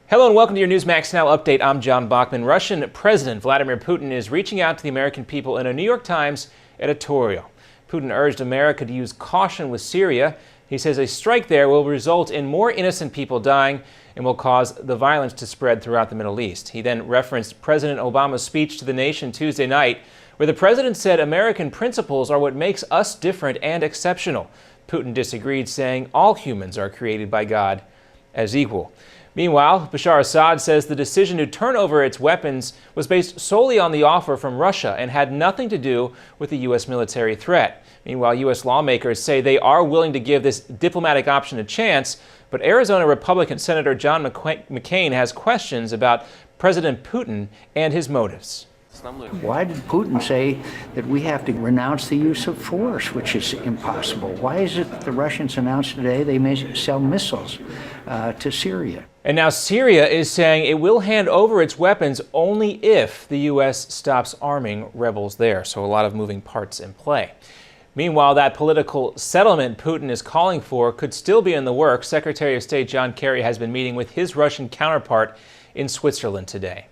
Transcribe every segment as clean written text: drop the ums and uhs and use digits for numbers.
Hello and welcome to your Newsmax Now update. I'm John Bachman. Russian President Vladimir Putin is reaching out to the American people in a New York Times editorial. Putin urged America to use caution with Syria. He says a strike there will result in more innocent people dying and will cause the violence to spread throughout the Middle East. He then referenced President Obama's speech to the nation Tuesday night, where the president said American principles are what makes us different and exceptional. Putin disagreed, saying all humans are created by God as equal. Meanwhile, Bashar Assad says the decision to turn over its weapons was based solely on the offer from Russia and had nothing to do with the U.S. military threat. Meanwhile, U.S. lawmakers say they are willing to give this diplomatic option a chance, but Arizona Republican Senator John McCain has questions about President Putin and his motives. Why did Putin say that we have to renounce the use of force, which is impossible? Why is it the Russians announced today they may sell missiles to Syria? And now Syria is saying it will hand over its weapons only if the U.S. stops arming rebels there. So a lot of moving parts in play. Meanwhile, that political settlement Putin is calling for could still be in the works. Secretary of State John Kerry has been meeting with his Russian counterpart in Switzerland today.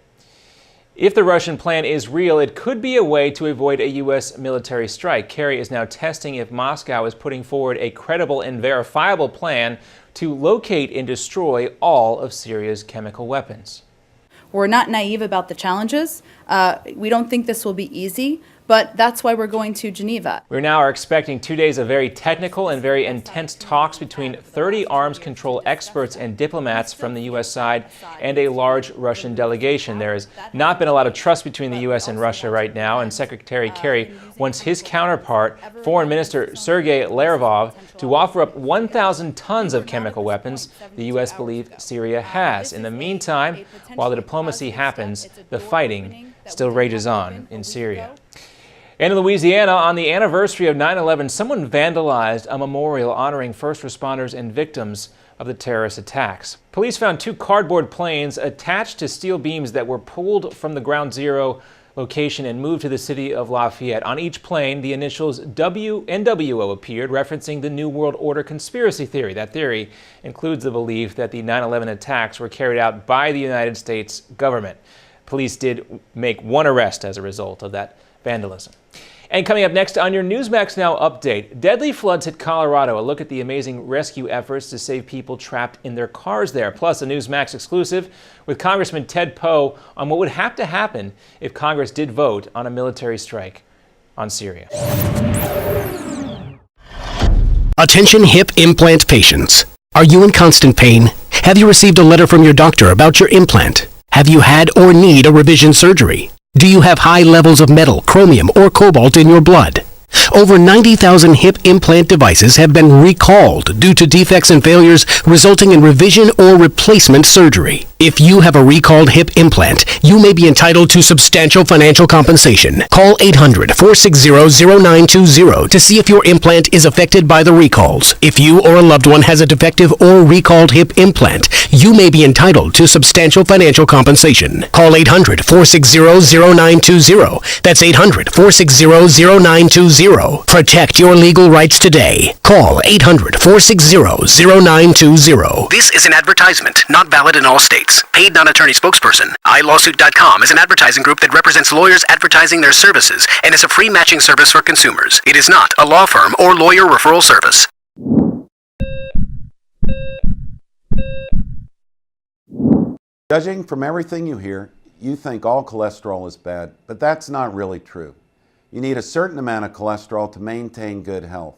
If the Russian plan is real, it could be a way to avoid a U.S. military strike. Kerry is now testing if Moscow is putting forward a credible and verifiable plan to locate and destroy all of Syria's chemical weapons. We're not naive about the challenges. We don't think this will be easy, but that's why we're going to Geneva. We now are expecting 2 days of very technical and very intense talks between 30 arms control experts and diplomats from the U.S. side and a large Russian delegation. There has not been a lot of trust between the U.S. and Russia right now, and Secretary Kerry wants his counterpart, Foreign Minister Sergei Lavrov, to offer up 1,000 tons of chemical weapons the U.S. believes Syria has. In the meantime, while the diplomacy happens, the fighting still rages on in Syria. And in Louisiana, on the anniversary of 9/11, someone vandalized a memorial honoring first responders and victims of the terrorist attacks. Police found 2 cardboard planes attached to steel beams that were pulled from the Ground Zero location and moved to the city of Lafayette. On each plane, the initials W and WO appeared, referencing the New World Order conspiracy theory. That theory includes the belief that the 9/11 attacks were carried out by the United States government. Police did make 1 arrest as a result of that vandalism. And coming up next on your Newsmax Now update, deadly floods hit Colorado. A look at the amazing rescue efforts to save people trapped in their cars there. Plus a Newsmax exclusive with Congressman Ted Poe on what would have to happen if Congress did vote on a military strike on Syria. Attention hip implant patients. Are you in constant pain? Have you received a letter from your doctor about your implant? Have you had or need a revision surgery? Do you have high levels of metal, chromium, or cobalt in your blood? Over 90,000 hip implant devices have been recalled due to defects and failures resulting in revision or replacement surgery. If you have a recalled hip implant, you may be entitled to substantial financial compensation. Call 800-460-0920 to see if your implant is affected by the recalls. If you or a loved one has a defective or recalled hip implant, you may be entitled to substantial financial compensation. Call 800-460-0920. That's 800-460-0920. Protect your legal rights today. Call 800-460-0920. This is an advertisement, not valid in all states. Paid non-attorney spokesperson. iLawsuit.com is an advertising group that represents lawyers advertising their services and is a free matching service for consumers. It is not a law firm or lawyer referral service. Judging from everything you hear, you think all cholesterol is bad, but that's not really true. You need a certain amount of cholesterol to maintain good health.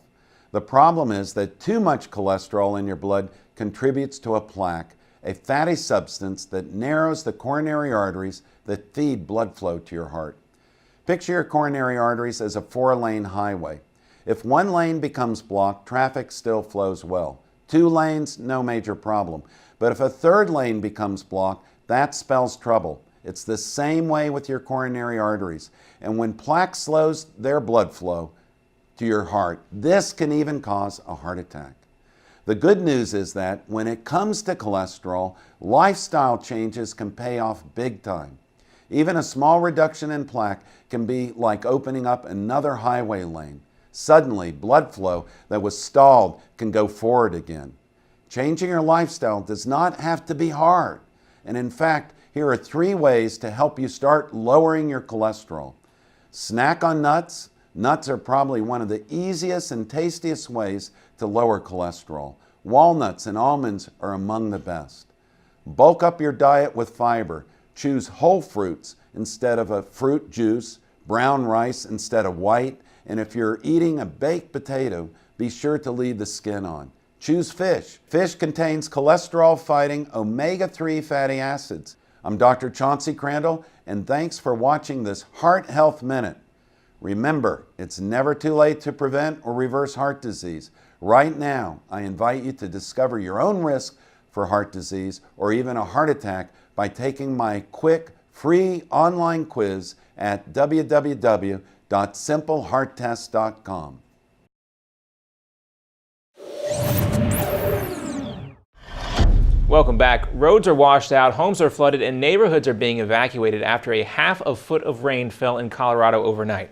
The problem is that too much cholesterol in your blood contributes to a plaque, a fatty substance that narrows the coronary arteries that feed blood flow to your heart. Picture your coronary arteries as a 4-lane highway. If 1 lane becomes blocked, traffic still flows well. 2 lanes, no major problem. But if a 3rd lane becomes blocked, that spells trouble. It's the same way with your coronary arteries. And when plaque slows their blood flow to your heart, this can even cause a heart attack. The good news is that when it comes to cholesterol, lifestyle changes can pay off big time. Even a small reduction in plaque can be like opening up another highway lane. Suddenly, blood flow that was stalled can go forward again. Changing your lifestyle does not have to be hard. And in fact, here are 3 ways to help you start lowering your cholesterol. Snack on nuts. Nuts are probably one of the easiest and tastiest ways to lower cholesterol. Walnuts and almonds are among the best. Bulk up your diet with fiber. Choose whole fruits instead of a fruit juice, brown rice instead of white, and if you're eating a baked potato, be sure to leave the skin on. Choose fish. Fish contains cholesterol-fighting omega-3 fatty acids. I'm Dr. Chauncey Crandall, and thanks for watching this Heart Health Minute. Remember, it's never too late to prevent or reverse heart disease. Right now, I invite you to discover your own risk for heart disease or even a heart attack by taking my quick, free online quiz at www.simplehearttest.com. Welcome back. Roads are washed out, homes are flooded, and neighborhoods are being evacuated after a half a foot of rain fell in Colorado overnight.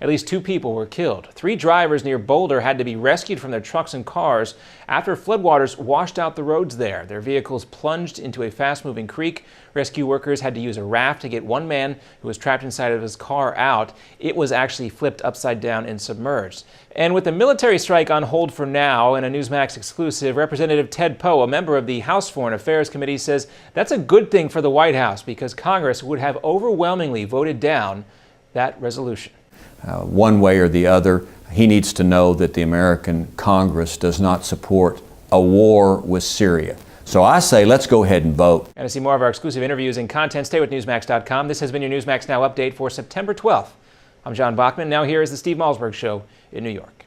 At least 2 people were killed. 3 drivers near Boulder had to be rescued from their trucks and cars after floodwaters washed out the roads there. Their vehicles plunged into a fast-moving creek. Rescue workers had to use a raft to get one man who was trapped inside of his car out. It was actually flipped upside down and submerged. And with the military strike on hold for now, in a Newsmax exclusive, Representative Ted Poe, a member of the House Foreign Affairs Committee, says that's a good thing for the White House because Congress would have overwhelmingly voted down that resolution. One way or the other, he needs to know that the American Congress does not support a war with Syria. So I say let's go ahead and vote. And to see more of our exclusive interviews and content, stay with Newsmax.com. This has been your Newsmax Now update for September 12th. I'm John Bachman. Now here is the Steve Malzberg Show in New York.